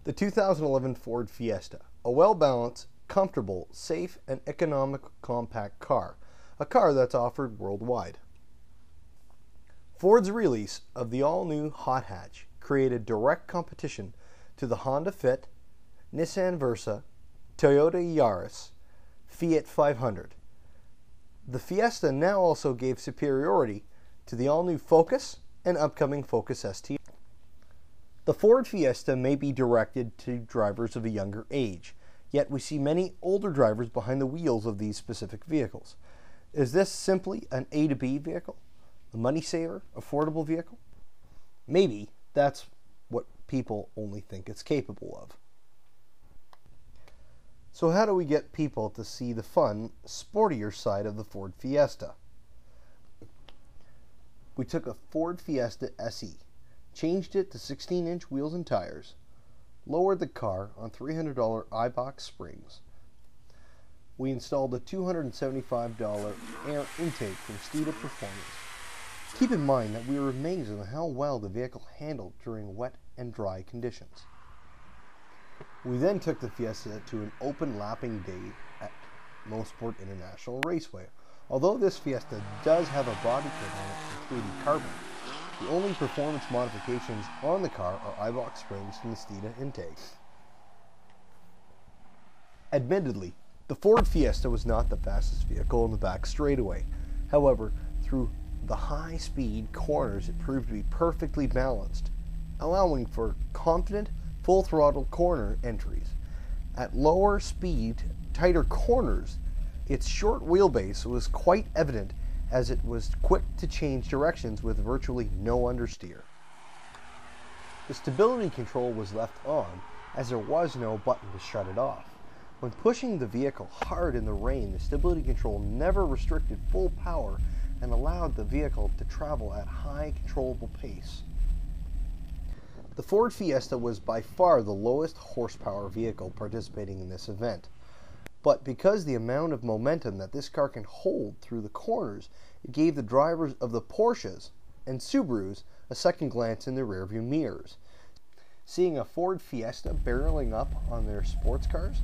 The 2011 Ford Fiesta, a well-balanced, comfortable, safe, and economic compact car, a car that's offered worldwide. Ford's release of the all-new hot hatch created direct competition to the Honda Fit, Nissan Versa, Toyota Yaris, Fiat 500. The Fiesta now also gave superiority to the all-new Focus and upcoming Focus ST. The Ford Fiesta may be directed to drivers of a younger age, yet we see many older drivers behind the wheels of these specific vehicles. Is this simply an A to B vehicle? A money saver? Affordable vehicle? Maybe that's what people only think it's capable of. So how do we get people to see the fun, sportier side of the Ford Fiesta? We took a Ford Fiesta SE, changed it to 16-inch wheels and tires, lowered the car on $300 iBox springs. We installed a $275 air intake from Steeda Performance. Keep in mind that we were amazed at how well the vehicle handled during wet and dry conditions. We then took the Fiesta to an open lapping day at Mosport International Raceway. Although this Fiesta does have a body kit on it from 3D Carbon, the only performance modifications on the car are iBox springs from the Steeda intake. Admittedly, the Ford Fiesta was not the fastest vehicle in the back straightaway. However, through the high-speed corners, it proved to be perfectly balanced, allowing for confident, full-throttle corner entries. At lower speed, tighter corners, its short wheelbase was quite evident as it was quick to change directions with virtually no understeer. The stability control was left on as there was no button to shut it off. When pushing the vehicle hard in the rain, the stability control never restricted full power and allowed the vehicle to travel at high controllable pace. The Ford Fiesta was by far the lowest horsepower vehicle participating in this event. But because the amount of momentum that this car can hold through the corners, it gave the drivers of the Porsches and Subarus a second glance in the rearview mirrors. Seeing a Ford Fiesta barreling up on their sports cars?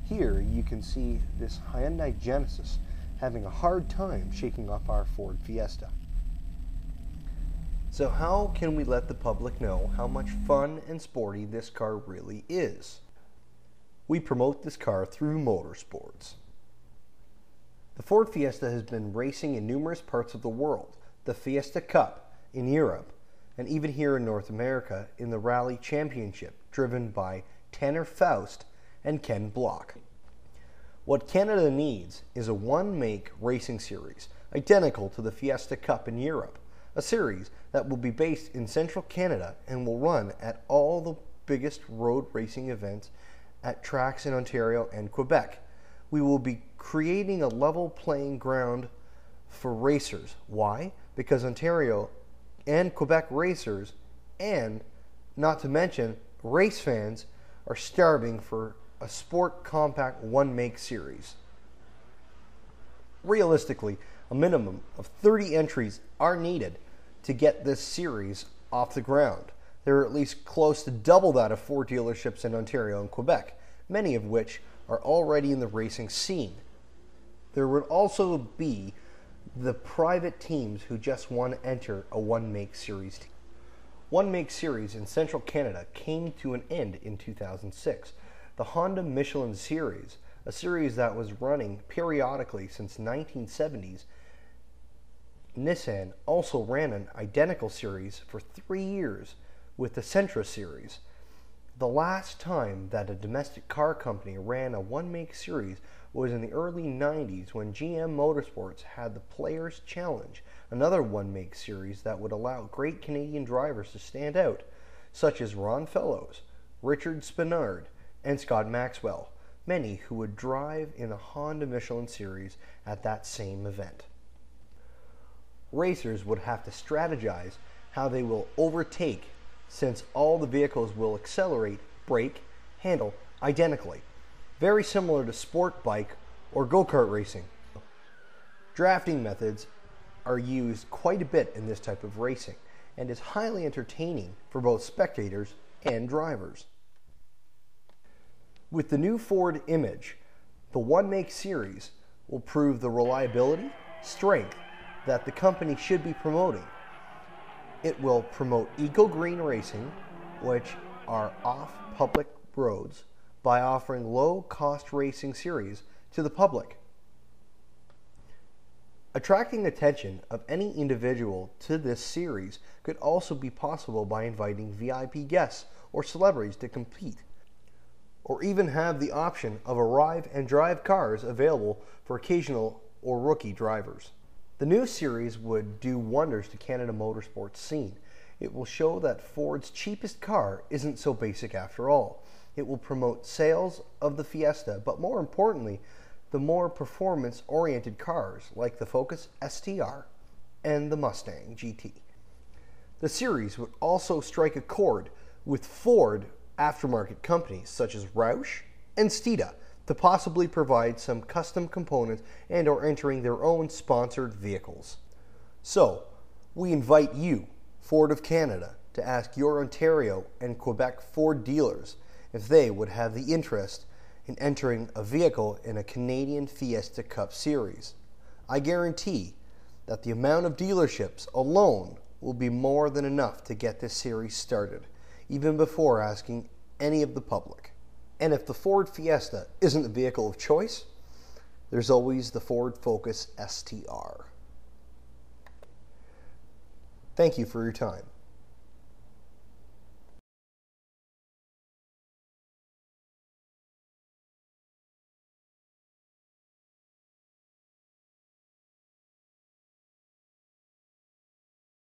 Here you can see this Hyundai Genesis having a hard time shaking off our Ford Fiesta. So how can we let the public know how much fun and sporty this car really is? We promote this car through motorsports. The Ford Fiesta has been racing in numerous parts of the world, the Fiesta Cup in Europe, and even here in North America in the Rally Championship, driven by Tanner Faust and Ken Block. What Canada needs is a one-make racing series, identical to the Fiesta Cup in Europe, a series that will be based in central Canada and will run at all the biggest road racing events at tracks in Ontario and Quebec. We will be creating a level playing ground for racers. Why? Because Ontario and Quebec racers, and not to mention race fans, are starving for a sport compact one-make series. Realistically, a minimum of 30 entries are needed to get this series off the ground. There are at least close to double that of Ford dealerships in Ontario and Quebec, many of which are already in the racing scene. There would also be the private teams who just want to enter a one-make series. One-make series in central Canada came to an end in 2006. The Honda Michelin series, a series that was running periodically since the 1970s, Nissan also ran an identical series for 3 years with the Sentra series. The last time that a domestic car company ran a one-make series was in the early 90s when GM Motorsports had the Players Challenge, another one-make series that would allow great Canadian drivers to stand out, such as Ron Fellows, Richard Spinard, and Scott Maxwell, many who would drive in the Honda Michelin series at that same event. Racers would have to strategize how they will overtake, since all the vehicles will accelerate, brake, handle identically, very similar to sport bike or go-kart racing. Drafting methods are used quite a bit in this type of racing and is highly entertaining for both spectators and drivers. With the new Ford image, the One Make series will prove the reliability, strength that the company should be promoting. It will promote eco-green racing, which are off public roads, by offering low-cost racing series to the public. Attracting attention of any individual to this series could also be possible by inviting VIP guests or celebrities to compete, or even have the option of arrive and drive cars available for occasional or rookie drivers. The new series would do wonders to Canada motorsports scene. It will show that Ford's cheapest car isn't so basic after all. It will promote sales of the Fiesta, but more importantly, the more performance-oriented cars like the Focus STR and the Mustang GT. The series would also strike a chord with Ford aftermarket companies such as Roush and Steeda to possibly provide some custom components and or entering their own sponsored vehicles. So, we invite you, Ford of Canada, to ask your Ontario and Quebec Ford dealers if they would have the interest in entering a vehicle in a Canadian Fiesta Cup series. I guarantee that the amount of dealerships alone will be more than enough to get this series started, even before asking any of the public. And if the Ford Fiesta isn't the vehicle of choice, there's always the Ford Focus STR. Thank you for your time.